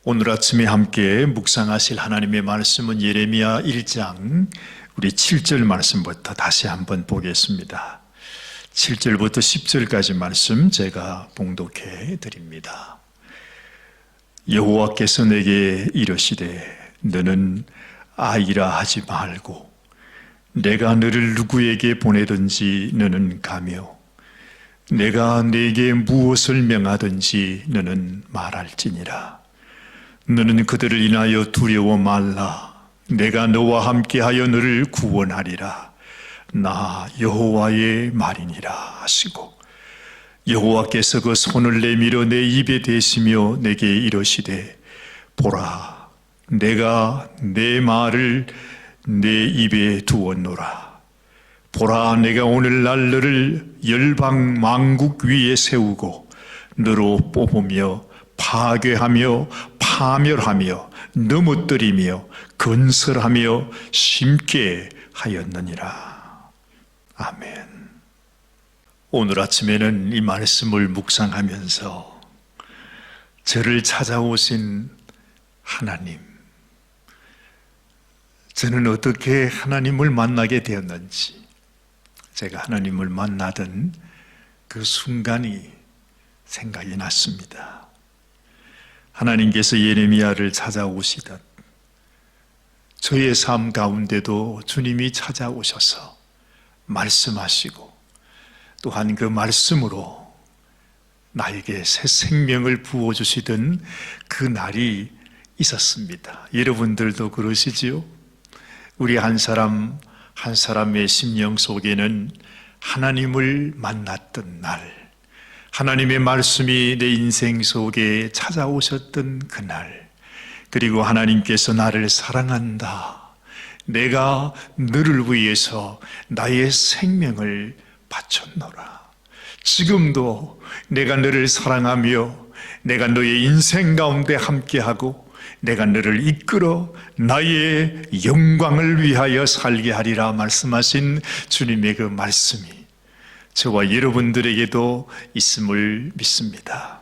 오늘 아침에 함께 묵상하실 하나님의 말씀은 예레미야 1장 우리 7절 말씀부터 다시 한번 보겠습니다. 7절부터 10절까지 말씀 제가 봉독해 드립니다. 여호와께서 내게 이르시되 너는 아이라 하지 말고 내가 너를 누구에게 보내든지 너는 가며 내가 네게 무엇을 명하든지 너는 말할지니라. 너는 그들을 인하여 두려워 말라. 내가 너와 함께하여 너를 구원하리라. 나 여호와의 말이니라 하시고 여호와께서 그 손을 내밀어 내 입에 대시며 내게 이르시되 보라 내가 내 말을 내 입에 두었노라. 보라 내가 오늘날 너를 열방 만국 위에 세우고 너로 뽑으며 파괴하며 파멸하며 넘어뜨리며 건설하며 심게 하였느니라. 아멘. 오늘 아침에는 이 말씀을 묵상하면서 저를 찾아오신 하나님, 저는 어떻게 하나님을 만나게 되었는지, 제가 하나님을 만나던 그 순간이 생각이 났습니다. 하나님께서 예레미야를 찾아오시듯 저의 삶 가운데도 주님이 찾아오셔서 말씀하시고 또한 그 말씀으로 나에게 새 생명을 부어주시던 그 날이 있었습니다. 여러분들도 그러시지요? 우리 한 사람 한 사람의 심령 속에는 하나님을 만났던 날, 하나님의 말씀이 내 인생 속에 찾아오셨던 그날, 그리고 하나님께서 나를 사랑한다, 내가 너를 위해서 나의 생명을 바쳤노라, 지금도 내가 너를 사랑하며 내가 너의 인생 가운데 함께하고 내가 너를 이끌어 나의 영광을 위하여 살게 하리라 말씀하신 주님의 그 말씀이 저와 여러분들에게도 있음을 믿습니다.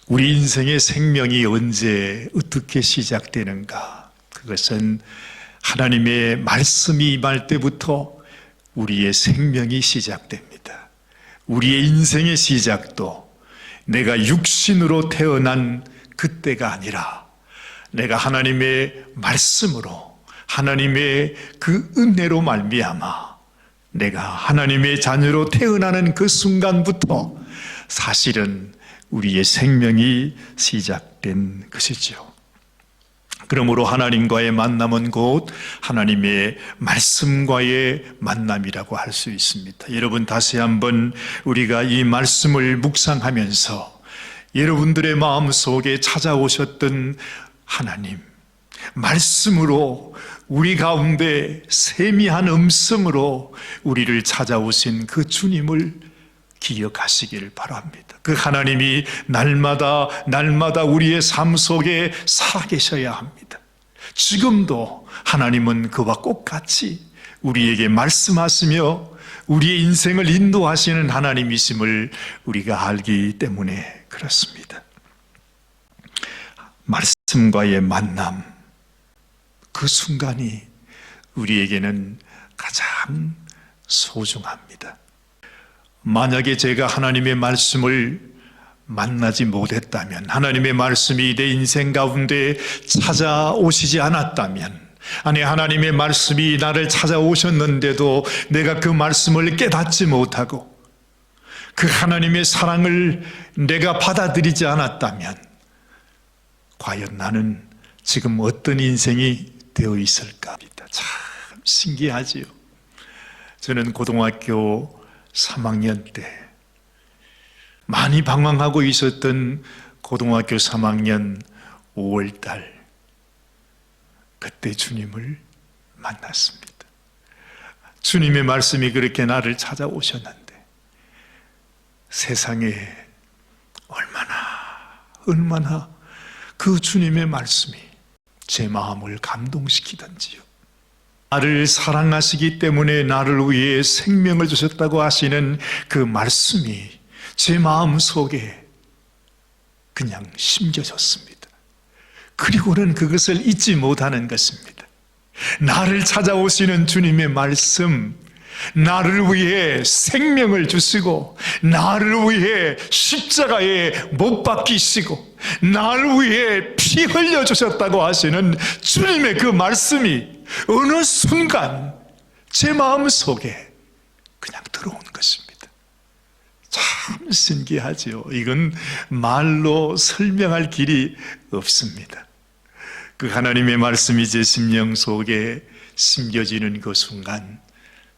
우리 인생의 생명이 언제 어떻게 시작되는가? 그것은 하나님의 말씀이 임할 때부터 우리의 생명이 시작됩니다. 우리의 인생의 시작도 내가 육신으로 태어난 그때가 아니라 내가 하나님의 말씀으로 하나님의 그 은혜로 말미암아 내가 하나님의 자녀로 태어나는 그 순간부터 사실은 우리의 생명이 시작된 것이죠. 그러므로 하나님과의 만남은 곧 하나님의 말씀과의 만남이라고 할 수 있습니다. 여러분 다시 한번 우리가 이 말씀을 묵상하면서 여러분들의 마음속에 찾아오셨던 하나님, 말씀으로 우리 가운데 세미한 음성으로 우리를 찾아오신 그 주님을 기억하시길 바랍니다. 그 하나님이 날마다 우리의 삶 속에 살아계셔야 합니다. 지금도 하나님은 그와 똑같이 우리에게 말씀하시며 우리의 인생을 인도하시는 하나님이심을 우리가 알기 때문에 그렇습니다. 말씀과의 만남, 그 순간이 우리에게는 가장 소중합니다. 만약에 제가 하나님의 말씀을 만나지 못했다면, 하나님의 말씀이 내 인생 가운데 찾아오시지 않았다면, 아니 하나님의 말씀이 나를 찾아오셨는데도 내가 그 말씀을 깨닫지 못하고 그 하나님의 사랑을 내가 받아들이지 않았다면 과연 나는 지금 어떤 인생이 되어 있을까? 참 신기하지요. 저는 고등학교 3학년 때 많이 방황하고 있었던 고등학교 3학년 5월달, 그때 주님을 만났습니다. 주님의 말씀이 그렇게 나를 찾아오셨는데 세상에 얼마나 그 주님의 말씀이 제 마음을 감동시키던지요. 나를 사랑하시기 때문에 나를 위해 생명을 주셨다고 하시는 그 말씀이 제 마음 속에 그냥 심겨졌습니다. 그리고는 그것을 잊지 못하는 것입니다. 나를 찾아오시는 주님의 말씀, 나를 위해 생명을 주시고 나를 위해 십자가에 못 박히시고 나를 위해 피 흘려주셨다고 하시는 주님의 그 말씀이 어느 순간 제 마음속에 그냥 들어온 것입니다. 참 신기하죠. 이건 말로 설명할 길이 없습니다. 그 하나님의 말씀이 제 심령 속에 심겨지는 그 순간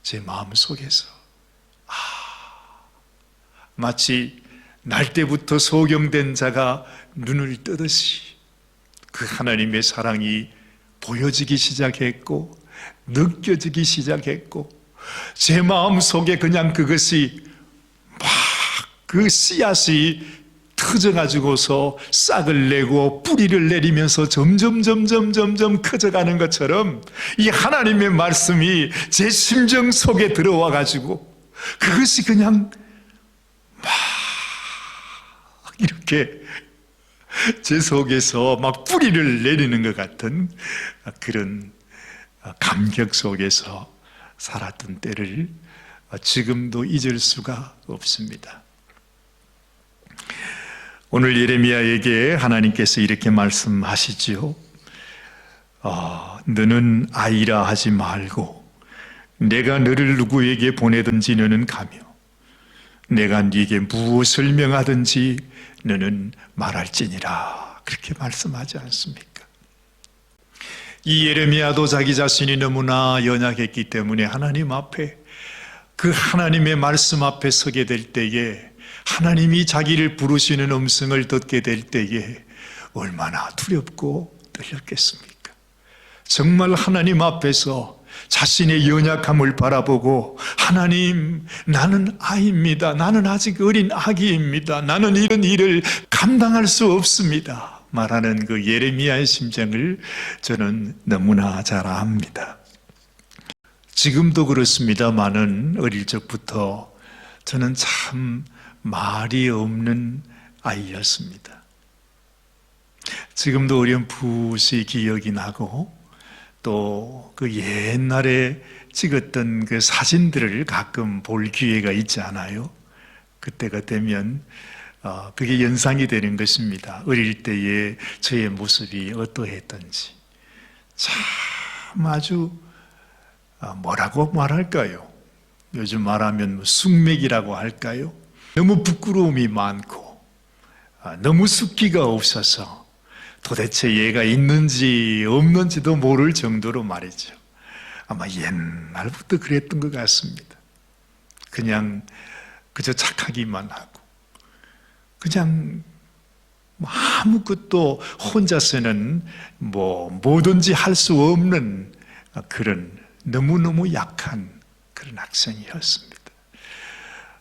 제 마음속에서 마치 날 때부터 소경된 자가 눈을 뜨듯이 그 하나님의 사랑이 보여지기 시작했고 느껴지기 시작했고 제 마음속에 그냥 그것이 막 그 씨앗이 터져가지고서 싹을 내고 뿌리를 내리면서 점점 커져가는 것처럼 이 하나님의 말씀이 제 심정 속에 들어와 가지고 그것이 그냥 막 이렇게 제 속에서 막 뿌리를 내리는 것 같은 그런 감격 속에서 살았던 때를 지금도 잊을 수가 없습니다. 오늘 예레미야에게 하나님께서 이렇게 말씀하시지요. 너는 아이라 하지 말고 내가 너를 누구에게 보내든지 너는 가며 내가 네게 무엇을 명하든지 너는 말할지니라. 그렇게 말씀하지 않습니까? 이 예레미야도 자기 자신이 너무나 연약했기 때문에 하나님 앞에 그 하나님의 말씀 앞에 서게 될 때에 하나님이 자기를 부르시는 음성을 듣게 될 때에 얼마나 두렵고 떨렸겠습니까? 정말 하나님 앞에서 자신의 연약함을 바라보고 하나님, 나는 아이입니다. 나는 아직 어린 아기입니다. 나는 이런 일을 감당할 수 없습니다. 말하는 그 예레미야의 심정을 저는 너무나 잘 압니다. 지금도 그렇습니다만은 어릴 적부터 저는 참 말이 없는 아이였습니다. 지금도 어렴풋이 기억이 나고 또 그 옛날에 찍었던 그 사진들을 가끔 볼 기회가 있지 않아요? 그때가 되면 그게 연상이 되는 것입니다. 어릴 때의 저의 모습이 어떠했던지. 참 아주 뭐라고 말할까요? 요즘 말하면 숙맥이라고 할까요? 너무 부끄러움이 많고 너무 숫기가 없어서 도대체 얘가 있는지 없는지도 모를 정도로 말이죠. 아마 옛날부터 그랬던 것 같습니다. 그냥 그저 착하기만 하고 그냥 아무것도 혼자서는 뭐든지 할 수 없는 그런 너무너무 약한 그런 학생이었습니다.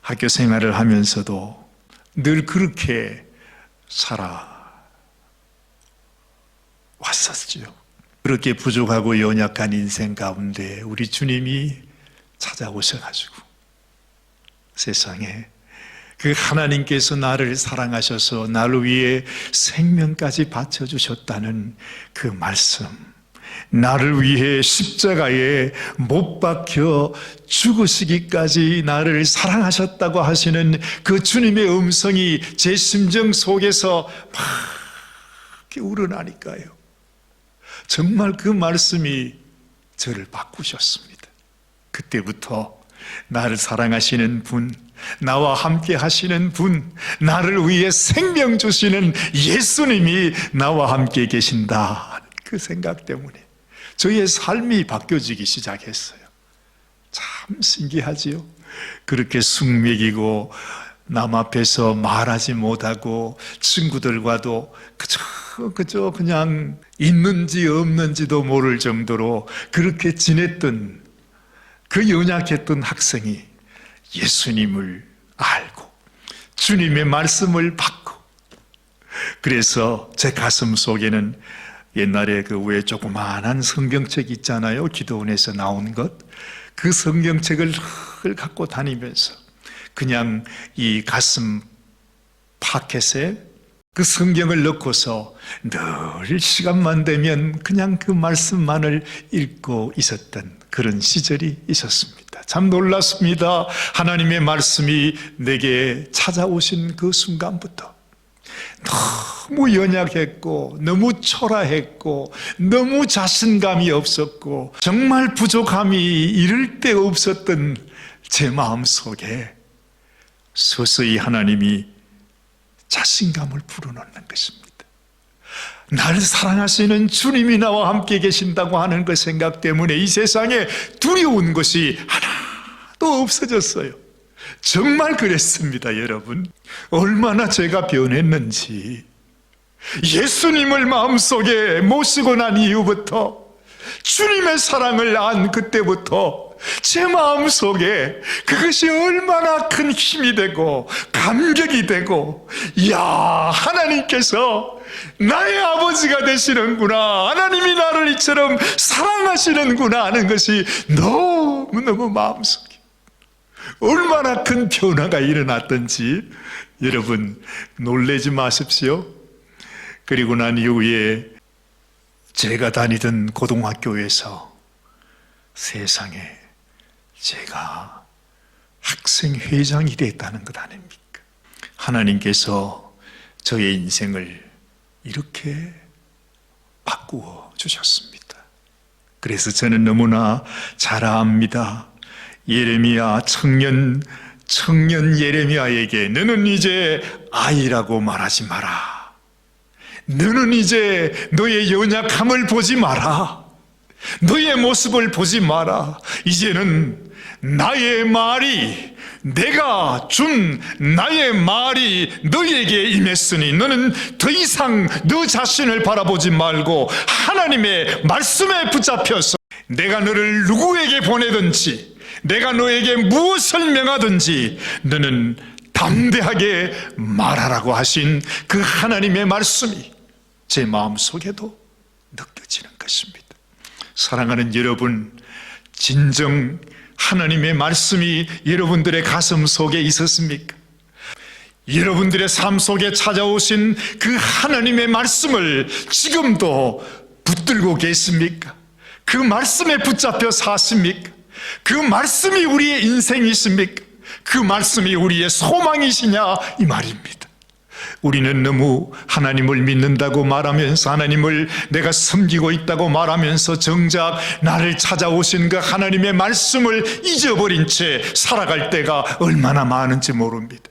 학교 생활을 하면서도 늘 그렇게 살아왔었죠. 그렇게 부족하고 연약한 인생 가운데 우리 주님이 찾아오셔가지고 세상에 그 하나님께서 나를 사랑하셔서 나를 위해 생명까지 바쳐주셨다는 그 말씀, 나를 위해 십자가에 못 박혀 죽으시기까지 나를 사랑하셨다고 하시는 그 주님의 음성이 제 심정 속에서 막 우러나니까요. 정말 그 말씀이 저를 바꾸셨습니다. 그때부터 나를 사랑하시는 분, 나와 함께 하시는 분, 나를 위해 생명 주시는 예수님이 나와 함께 계신다. 그 생각 때문에 저의 삶이 바뀌어지기 시작했어요. 참 신기하지요? 그렇게 숙맥이고 남 앞에서 말하지 못하고 친구들과도 그저 그냥 있는지 없는지도 모를 정도로 그렇게 지냈던 그 연약했던 학생이 예수님을 알고 주님의 말씀을 받고 그래서 제 가슴 속에는 옛날에 그 왜 조그마한 성경책 있잖아요. 기도원에서 나온 것. 그 성경책을 늘 갖고 다니면서 그냥 이 가슴 파켓에 그 성경을 넣고서 늘 시간만 되면 그냥 그 말씀만을 읽고 있었던 그런 시절이 있었습니다. 참 놀랐습니다. 하나님의 말씀이 내게 찾아오신 그 순간부터 너무 연약했고 너무 초라했고 너무 자신감이 없었고 정말 부족함이 이를 데 없었던 제 마음속에 서서히 하나님이 자신감을 불어넣는 것입니다. 나를 사랑하시는 주님이 나와 함께 계신다고 하는 그 생각 때문에 이 세상에 두려운 것이 하나도 없어졌어요. 정말 그랬습니다, 여러분. 얼마나 제가 변했는지. 예수님을 마음속에 모시고 난 이후부터, 주님의 사랑을 안 그때부터 제 마음속에 그것이 얼마나 큰 힘이 되고 감격이 되고, 이야, 하나님께서 나의 아버지가 되시는구나, 하나님이 나를 이처럼 사랑하시는구나 하는 것이 너무너무 마음속에 얼마나 큰 변화가 일어났던지 여러분 놀라지 마십시오. 그리고 난 이후에 제가 다니던 고등학교에서 세상에 제가 학생회장이 됐다는 것 아닙니까? 하나님께서 저의 인생을 이렇게 바꾸어 주셨습니다. 그래서 저는 너무나 잘 압니다. 예레미야 청년 예레미야에게 너는 이제 아이라고 말하지 마라. 너는 이제 너의 연약함을 보지 마라. 너의 모습을 보지 마라. 이제는 나의 말이, 내가 준 나의 말이 너에게 임했으니 너는 더 이상 너 자신을 바라보지 말고 하나님의 말씀에 붙잡혀서 내가 너를 누구에게 보내든지 내가 너에게 무엇을 명하든지 너는 담대하게 말하라고 하신 그 하나님의 말씀이 제 마음속에도 느껴지는 것입니다. 사랑하는 여러분, 진정 하나님의 말씀이 여러분들의 가슴 속에 있었습니까? 여러분들의 삶 속에 찾아오신 그 하나님의 말씀을 지금도 붙들고 계십니까? 그 말씀에 붙잡혀 사십니까? 그 말씀이 우리의 인생이십니까? 그 말씀이 우리의 소망이시냐 이 말입니다. 우리는 너무 하나님을 믿는다고 말하면서 하나님을 내가 섬기고 있다고 말하면서 정작 나를 찾아오신 그 하나님의 말씀을 잊어버린 채 살아갈 때가 얼마나 많은지 모릅니다.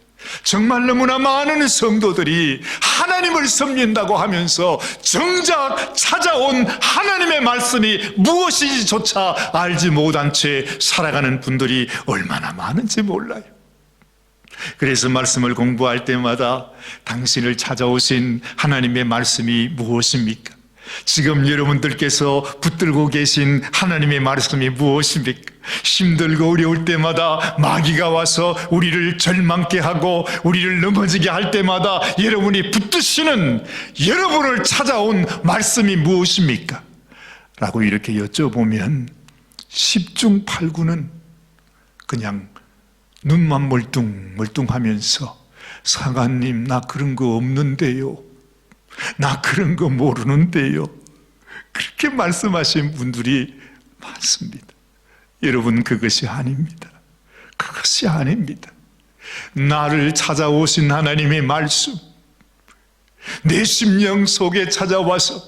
정말 너무나 많은 성도들이 하나님을 섬긴다고 하면서 정작 찾아온 하나님의 말씀이 무엇인지조차 알지 못한 채 살아가는 분들이 얼마나 많은지 몰라요. 그래서 말씀을 공부할 때마다 당신을 찾아오신 하나님의 말씀이 무엇입니까? 지금 여러분들께서 붙들고 계신 하나님의 말씀이 무엇입니까? 힘들고 어려울 때마다 마귀가 와서 우리를 절망케 하고 우리를 넘어지게 할 때마다 여러분이 붙드시는 여러분을 찾아온 말씀이 무엇입니까? 라고 이렇게 여쭤보면 10중 8구는 그냥 눈만 멀뚱멀뚱하면서 사관님 나 그런 거 없는데요, 나 그런 거 모르는데요, 그렇게 말씀하신 분들이 많습니다. 여러분, 그것이 아닙니다. 그것이 아닙니다. 나를 찾아오신 하나님의 말씀, 내 심령 속에 찾아와서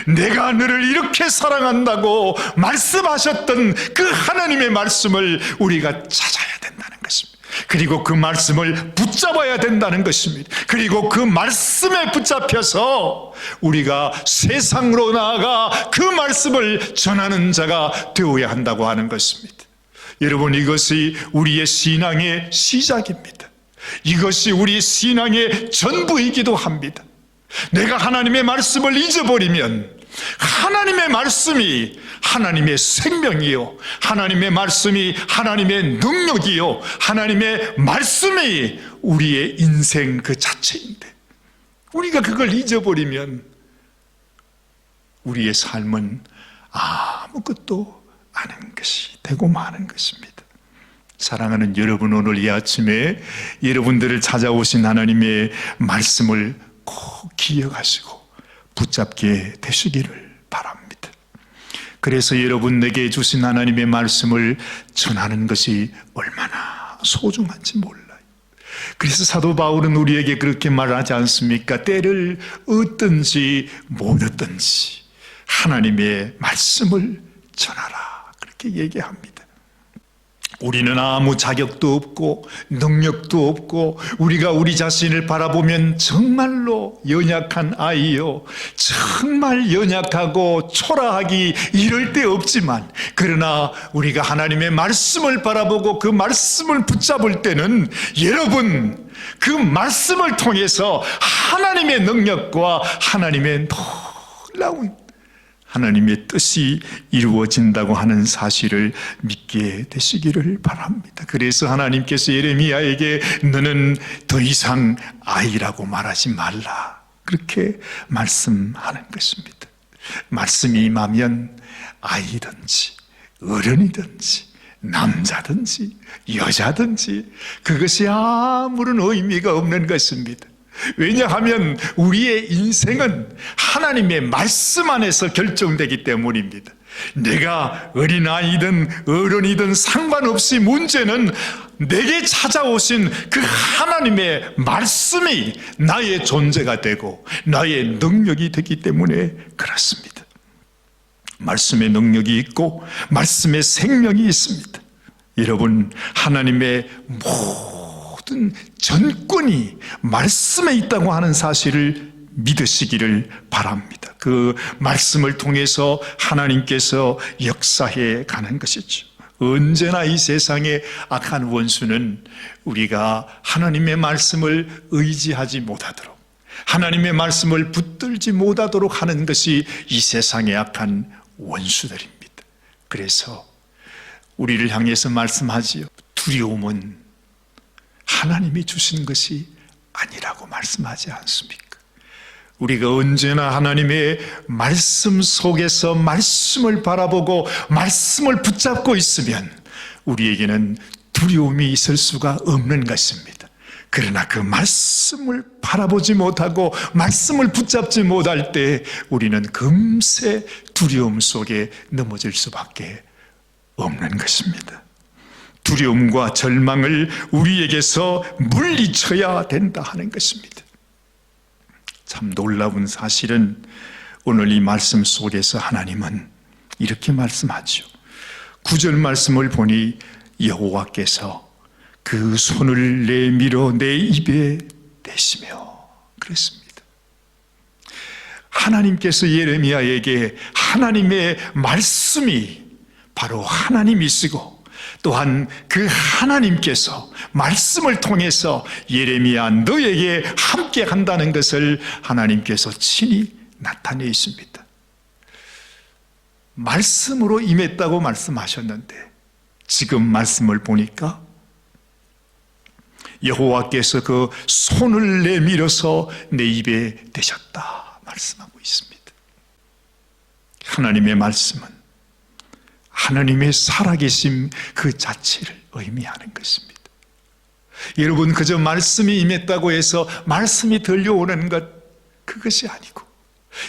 내가 너를 이렇게 사랑한다고 말씀하셨던 그 하나님의 말씀을 우리가 찾아야 된다는 것입니다. 그리고 그 말씀을 붙잡아야 된다는 것입니다. 그리고 그 말씀에 붙잡혀서 우리가 세상으로 나아가 그 말씀을 전하는 자가 되어야 한다고 하는 것입니다. 여러분, 이것이 우리의 신앙의 시작입니다. 이것이 우리 신앙의 전부이기도 합니다. 내가 하나님의 말씀을 잊어버리면 하나님의 말씀이 하나님의 생명이요, 하나님의 말씀이 하나님의 능력이요, 하나님의 말씀이 우리의 인생 그 자체인데 우리가 그걸 잊어버리면 우리의 삶은 아무것도 아닌 것이 되고 마는 것입니다. 사랑하는 여러분, 오늘 이 아침에 여러분들을 찾아오신 하나님의 말씀을 꼭 기억하시고 붙잡게 되시기를 바랍니다. 그래서 여러분, 내게 주신 하나님의 말씀을 전하는 것이 얼마나 소중한지 몰라요. 그래서 사도 바울은 우리에게 그렇게 말하지 않습니까? 때를 얻든지 못 얻든지 하나님의 말씀을 전하라, 그렇게 얘기합니다. 우리는 아무 자격도 없고 능력도 없고 우리가 우리 자신을 바라보면 정말로 연약한 아이요, 정말 연약하고 초라하기 이럴 데 없지만, 그러나 우리가 하나님의 말씀을 바라보고 그 말씀을 붙잡을 때는 여러분, 그 말씀을 통해서 하나님의 능력과 하나님의 놀라운 하나님의 뜻이 이루어진다고 하는 사실을 믿게 되시기를 바랍니다. 그래서 하나님께서 예레미야에게 너는 더 이상 아이라고 말하지 말라, 그렇게 말씀하는 것입니다. 말씀이 임하면 아이든지 어른이든지 남자든지 여자든지 그것이 아무런 의미가 없는 것입니다. 왜냐하면 우리의 인생은 하나님의 말씀 안에서 결정되기 때문입니다. 내가 어린아이든 어른이든 상관없이 문제는 내게 찾아오신 그 하나님의 말씀이 나의 존재가 되고 나의 능력이 되기 때문에 그렇습니다. 말씀의 능력이 있고 말씀의 생명이 있습니다. 여러분, 하나님의 모든 전권이 말씀에 있다고 하는 사실을 믿으시기를 바랍니다. 그 말씀을 통해서 하나님께서 역사해 가는 것이죠. 언제나 이 세상의 악한 원수는 우리가 하나님의 말씀을 의지하지 못하도록, 하나님의 말씀을 붙들지 못하도록 하는 것이 이 세상의 악한 원수들입니다. 그래서 우리를 향해서 말씀하지요. 두려움은 하나님이 주신 것이 아니라고 말씀하지 않습니까? 우리가 언제나 하나님의 말씀 속에서 말씀을 바라보고 말씀을 붙잡고 있으면 우리에게는 두려움이 있을 수가 없는 것입니다. 그러나 그 말씀을 바라보지 못하고 말씀을 붙잡지 못할 때 우리는 금세 두려움 속에 넘어질 수밖에 없는 것입니다. 두려움과 절망을 우리에게서 물리쳐야 된다 하는 것입니다. 참 놀라운 사실은 오늘 이 말씀 속에서 하나님은 이렇게 말씀하죠. 9절 말씀을 보니 여호와께서 그 손을 내밀어 내 입에 대시며 그랬습니다. 하나님께서 예레미야에게 하나님의 말씀이 바로 하나님이시고 또한 그 하나님께서 말씀을 통해서 예레미야 너에게 함께 한다는 것을 하나님께서 친히 나타내 있습니다. 말씀으로 임했다고 말씀하셨는데 지금 말씀을 보니까 여호와께서 그 손을 내밀어서 내 입에 대셨다 말씀하고 있습니다. 하나님의 말씀은 하나님의 살아계심 그 자체를 의미하는 것입니다. 여러분, 그저 말씀이 임했다고 해서 말씀이 들려오는 것, 그것이 아니고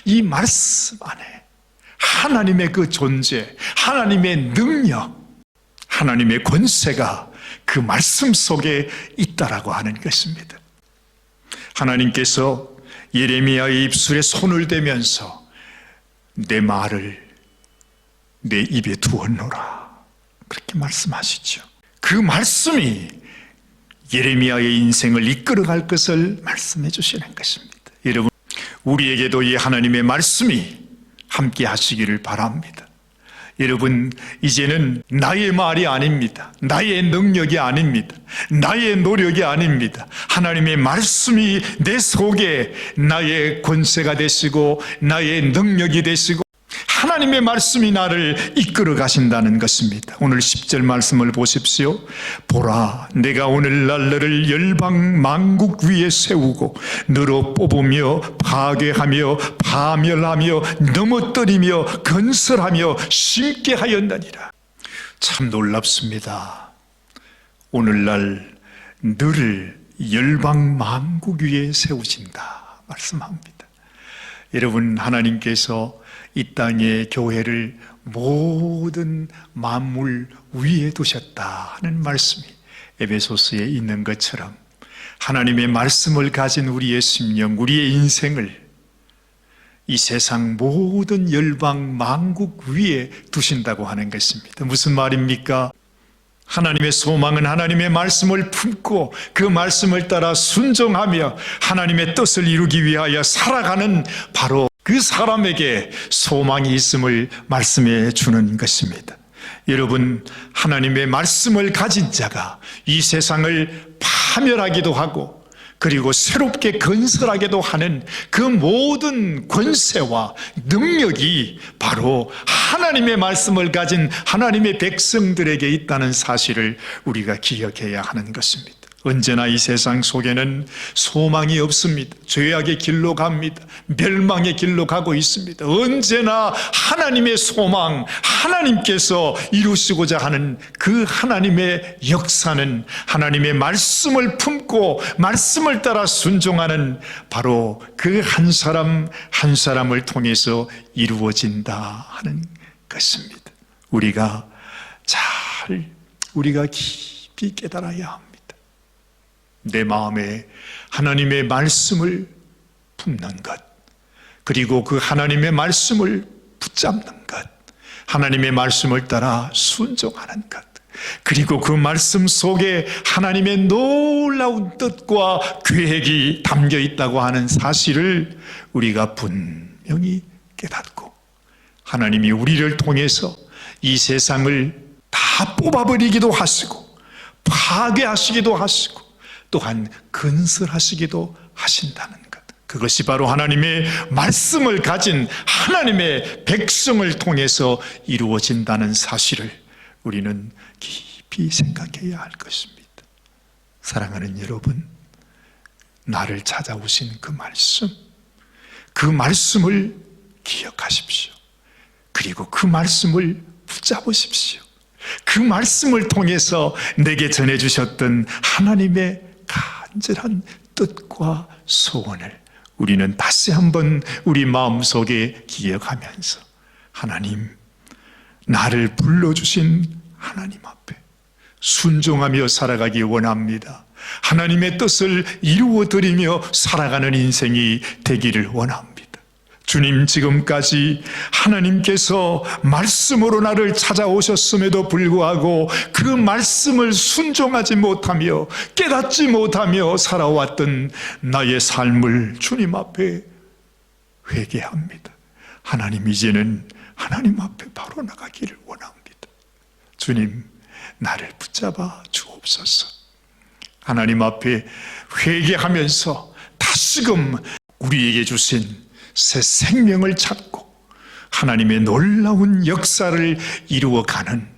이 말씀 안에 하나님의 그 존재, 하나님의 능력, 하나님의 권세가 그 말씀 속에 있다라고 하는 것입니다. 하나님께서 예레미야의 입술에 손을 대면서 내 말을 내 입에 두었노라 그렇게 말씀하시죠. 그 말씀이 예레미야의 인생을 이끌어갈 것을 말씀해 주시는 것입니다. 여러분, 우리에게도 이 하나님의 말씀이 함께 하시기를 바랍니다. 여러분, 이제는 나의 말이 아닙니다. 나의 능력이 아닙니다. 나의 노력이 아닙니다. 하나님의 말씀이 내 속에 나의 권세가 되시고 나의 능력이 되시고 하나님의 말씀이 나를 이끌어 가신다는 것입니다. 오늘 10절 말씀을 보십시오. 보라, 내가 오늘날 너를 열방 만국 위에 세우고 너로 뽑으며 파괴하며 파멸하며 넘어뜨리며 건설하며 심게 하였느니라. 참 놀랍습니다. 오늘날 너를 열방 만국 위에 세우신다 말씀합니다. 여러분, 하나님께서 이 땅의 교회를 모든 만물 위에 두셨다 하는 말씀이 에베소서에 있는 것처럼 하나님의 말씀을 가진 우리의 심령, 우리의 인생을 이 세상 모든 열방 만국 위에 두신다고 하는 것입니다. 무슨 말입니까? 하나님의 소망은 하나님의 말씀을 품고 그 말씀을 따라 순종하며 하나님의 뜻을 이루기 위하여 살아가는 바로 그 사람에게 소망이 있음을 말씀해 주는 것입니다. 여러분, 하나님의 말씀을 가진 자가 이 세상을 파멸하기도 하고 그리고 새롭게 건설하기도 하는 그 모든 권세와 능력이 바로 하나님의 말씀을 가진 하나님의 백성들에게 있다는 사실을 우리가 기억해야 하는 것입니다. 언제나 이 세상 속에는 소망이 없습니다. 죄악의 길로 갑니다. 멸망의 길로 가고 있습니다. 언제나 하나님의 소망, 하나님께서 이루시고자 하는 그 하나님의 역사는 하나님의 말씀을 품고 말씀을 따라 순종하는 바로 그 한 사람 한 사람을 통해서 이루어진다 하는 것입니다. 우리가 깊이 깨달아야 합니다. 내 마음에 하나님의 말씀을 품는 것, 그리고 그 하나님의 말씀을 붙잡는 것, 하나님의 말씀을 따라 순종하는 것, 그리고 그 말씀 속에 하나님의 놀라운 뜻과 계획이 담겨 있다고 하는 사실을 우리가 분명히 깨닫고 하나님이 우리를 통해서 이 세상을 다 뽑아버리기도 하시고 파괴하시기도 하시고 또한 건설하시기도 하신다는 것, 그것이 바로 하나님의 말씀을 가진 하나님의 백성을 통해서 이루어진다는 사실을 우리는 깊이 생각해야 할 것입니다. 사랑하는 여러분, 나를 찾아오신 그 말씀을 기억하십시오. 그리고 그 말씀을 붙잡으십시오. 그 말씀을 통해서 내게 전해주셨던 하나님의 간절한 뜻과 소원을 우리는 다시 한번 우리 마음속에 기억하면서 하나님, 나를 불러주신 하나님 앞에 순종하며 살아가기 원합니다. 하나님의 뜻을 이루어드리며 살아가는 인생이 되기를 원합니다. 주님, 지금까지 하나님께서 말씀으로 나를 찾아오셨음에도 불구하고 그 말씀을 순종하지 못하며 깨닫지 못하며 살아왔던 나의 삶을 주님 앞에 회개합니다. 하나님, 이제는 하나님 앞에 바로 나가기를 원합니다. 주님, 나를 붙잡아 주옵소서. 하나님 앞에 회개하면서 다시금 우리에게 주신 새 생명을 찾고 하나님의 놀라운 역사를 이루어가는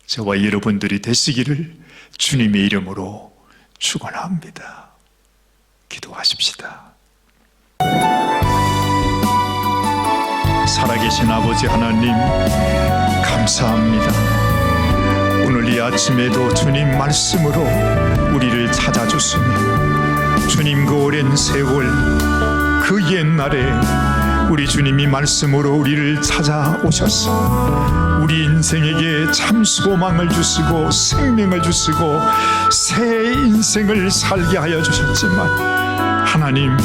저와 여러분들이 되시기를 주님의 이름으로 축원합니다. 기도하십시다. 살아계신 아버지 하나님, 감사합니다. 오늘 이 아침에도 주님 말씀으로 우리를 찾아주시니 주님, 그 오랜 세월, 그 옛날에 우리 주님이 말씀으로 우리를 찾아오셔서 우리 인생에게 참 소망을 주시고 생명을 주시고 새 인생을 살게 하여 주셨지만, 하나님,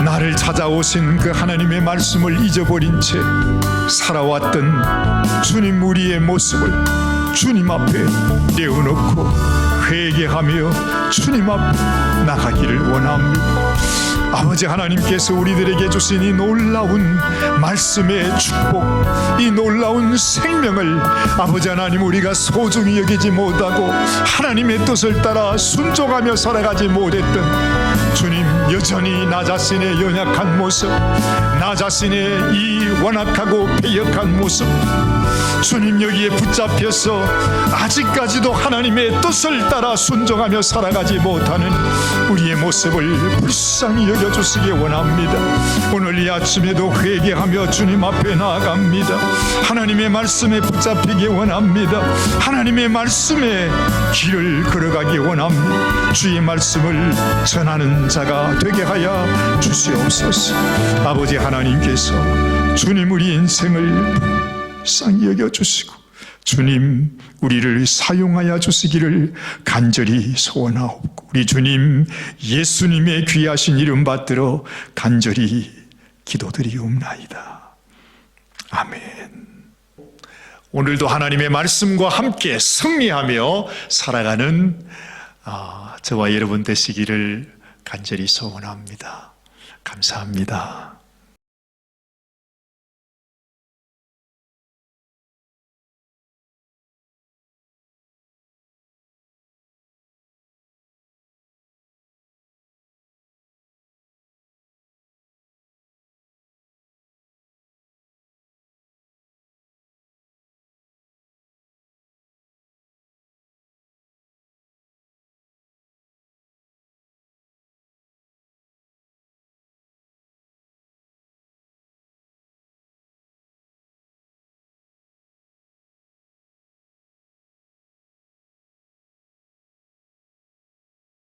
나를 찾아오신 그 하나님의 말씀을 잊어버린 채 살아왔던 주님, 우리의 모습을 주님 앞에 내어놓고 회개하며 주님 앞에 나가기를 원합니다. 아버지 하나님께서 우리들에게 주신 이 놀라운 말씀의 축복, 이 놀라운 생명을 아버지 하나님, 우리가 소중히 여기지 못하고 하나님의 뜻을 따라 순종하며 살아가지 못했던 주님, 여전히 나 자신의 연약한 모습, 나 자신의 이 완악하고 패역한 모습, 주님, 여기에 붙잡혀서 아직까지도 하나님의 뜻을 따라 순종하며 살아가지 못하는 우리의 모습을 불쌍히 여겨주시기 원합니다. 오늘 이 아침에도 회개하며 주님 앞에 나아갑니다. 하나님의 말씀에 붙잡히기 원합니다. 하나님의 말씀에 길을 걸어가기 원합니다. 주의 말씀을 전하는 자가 되게 하여 주시옵소서. 아버지 하나님께서 주님 우리 인생을 불쌍히 여겨주시고 주님 우리를 사용하여 주시기를 간절히 소원하옵고 우리 주님 예수님의 귀하신 이름 받들어 간절히 기도드리옵나이다. 아멘. 오늘도 하나님의 말씀과 함께 승리하며 살아가는 저와 여러분 되시기를 간절히 소원합니다. 감사합니다.